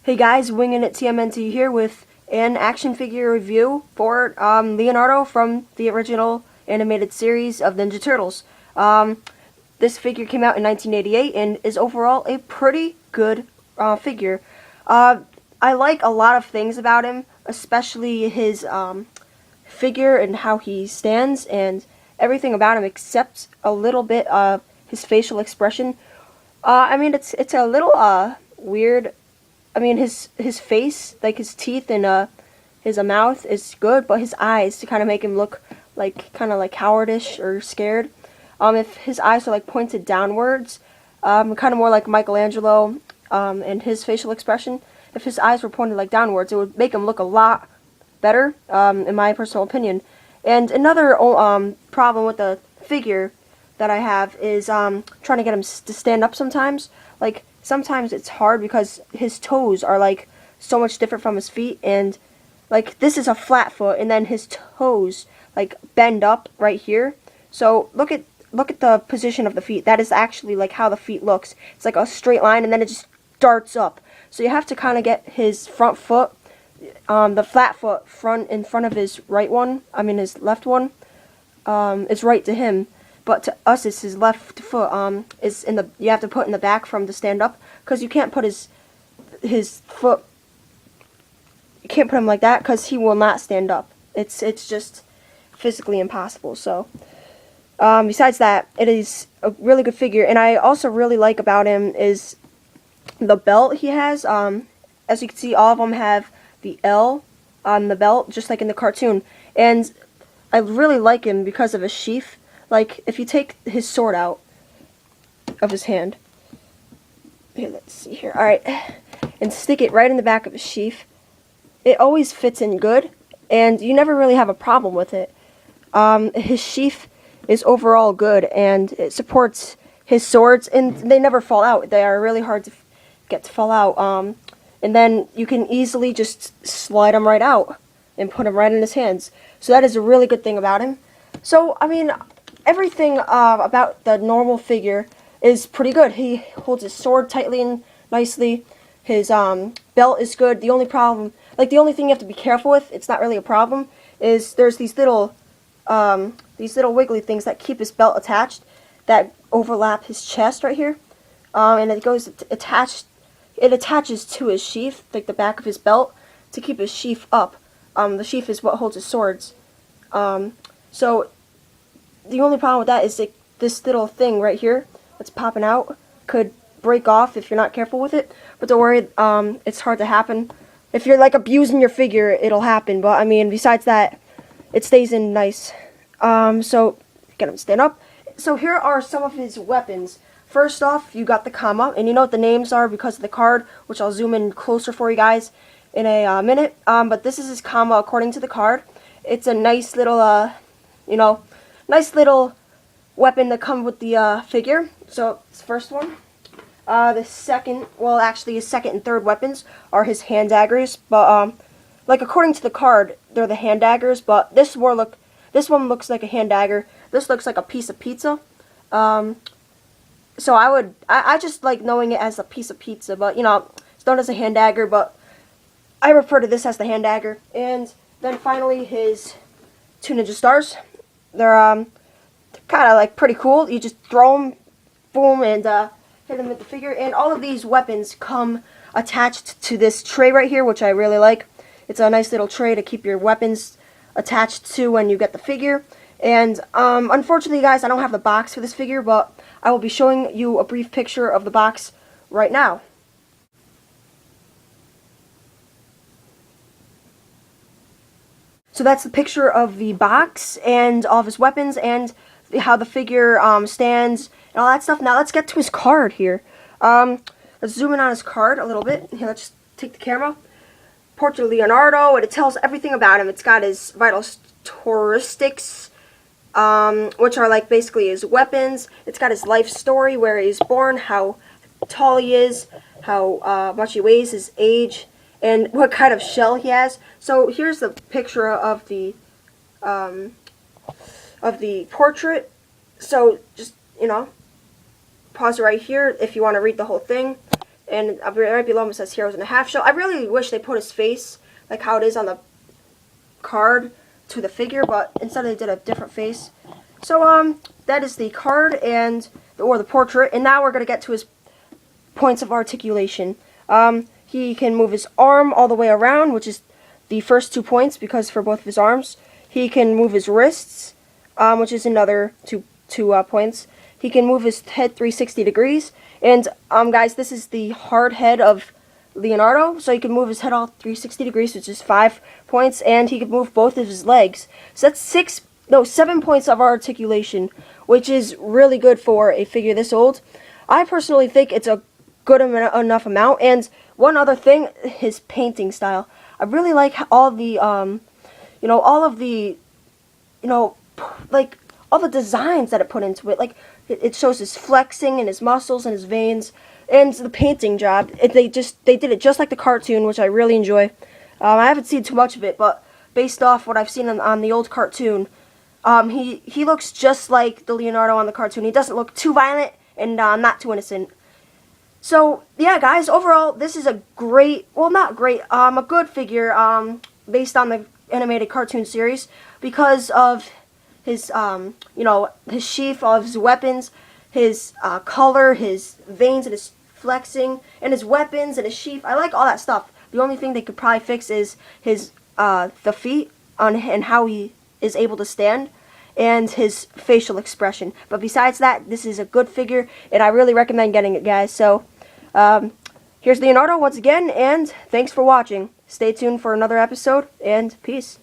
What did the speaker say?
Hey guys, Winging It TMNT here with an action figure review for Leonardo from the original animated series of Ninja Turtles. This figure came out in 1988 and is overall a pretty good figure. I like a lot of things about him, especially his figure and how he stands and everything about him except a little bit of his facial expression. I mean, it's a little weird. I mean, his face, like his teeth and his mouth is good, but his eyes to kind of make him look like kind of like cowardish or scared. If his eyes are like pointed downwards, kind of more like Michelangelo, and his facial expression. If his eyes were pointed like downwards, it would make him look a lot better, in my personal opinion. And another problem with the figure that I have is trying to get him to stand up sometimes. Like, sometimes it's hard because his toes are like so much different from his feet, and like this is a flat foot and then his toes like bend up right here. So look at the position of the feet. That is actually like how the feet looks. It's like a straight line and then it just darts up. So you have to kind of get his front foot, the flat foot in front of his right one, I mean his left one, is right to him. But to us, it's his left foot. Is in the you have to put in the back for him to stand up, because you can't put his foot. You can't put him like that because he will not stand up. It's just physically impossible. So, besides that, it is a really good figure, and I also really like about him is the belt he has. As you can see, all of them have the L on the belt, just like in the cartoon, and I really like him because of his sheath. Like, if you take his sword out of his hand, here, let's see here, alright, and stick it right in the back of his sheath, it always fits in good, and you never really have a problem with it. His sheath is overall good, and it supports his swords, and they never fall out. They are really hard to get to fall out, and then you can easily just slide them right out and put them right in his hands. So that is a really good thing about him. So, I mean, everything about the normal figure is pretty good. He holds his sword tightly and nicely. His belt is good. The only problem, like the only thing you have to be careful with, it's not really a problem, is there's these little wiggly things that keep his belt attached that overlap his chest right here, and it goes attached. It attaches to his sheath, like the back of his belt, to keep his sheath up. The sheath is what holds his swords. So the only problem with that is like this little thing right here that's popping out could break off if you're not careful with it. But don't worry, it's hard to happen. If you're like abusing your figure, it'll happen. But I mean, besides that, it stays in nice. So get him to stand up. So here are some of his weapons. First off, you got the comma, and you know what the names are because of the card, which I'll zoom in closer for you guys in a minute. But this is his comma according to the card. It's a nice little, nice little weapon to come with the figure. So, this first one. The second, well, actually his second and third weapons are his hand daggers. But, like according to the card, they're the hand daggers. But this one looks like a hand dagger. This looks like a piece of pizza. So I just like knowing it as a piece of pizza. But, it's known as a hand dagger. But I refer to this as the hand dagger. And then finally his two ninja stars. They're kind of like pretty cool. You just throw them, boom, and hit them with the figure. And all of these weapons come attached to this tray right here, which I really like. It's a nice little tray to keep your weapons attached to when you get the figure. And unfortunately, guys, I don't have the box for this figure, but I will be showing you a brief picture of the box right now. So that's the picture of the box and all of his weapons and how the figure stands and all that stuff. Now let's get to his card here. Let's zoom in on his card a little bit. Here, let's take the camera. Portrait of Leonardo, and it tells everything about him. It's got his vital characteristics, which are like basically his weapons. It's got his life story, where he was born, how tall he is, how much he weighs, his age, and what kind of shell he has. So here's the picture of the portrait. So just pause right here if you want to read the whole thing. and right below him it says Heroes in a Half Shell. I really wish they put his face like how it is on the card to the figure, but instead they did a different face. So that is the card or the portrait, and now we're gonna get to his points of articulation. He can move his arm all the way around, which is the first 2 points because for both of his arms. He can move his wrists, which is another two points. He can move his head 360 degrees, and guys, this is the hard head of Leonardo, so he can move his head all 360 degrees, which is 5 points, and he can move both of his legs. So that's 7 points of articulation, which is really good for a figure this old. I personally think it's a good enough amount. And one other thing, his painting style. I really like all the like all the designs that it put into it. Like it shows his flexing and his muscles and his veins, and the painting job. They did it just like the cartoon, which I really enjoy. I haven't seen too much of it, but based off what I've seen on the old cartoon, he looks just like the Leonardo on the cartoon. He doesn't look too violent and not too innocent. So yeah, guys, overall this is a great, well, not great, a good figure based on the animated cartoon series because of his his sheath of his weapons, his color, his veins and his flexing, and his weapons and his sheath. I like all that stuff. The only thing they could probably fix is his the feet and how he is able to stand, and his facial expression. But besides that, this is a good figure, and I really recommend getting it, guys. So here's Leonardo once again, and thanks for watching. Stay tuned for another episode, and peace.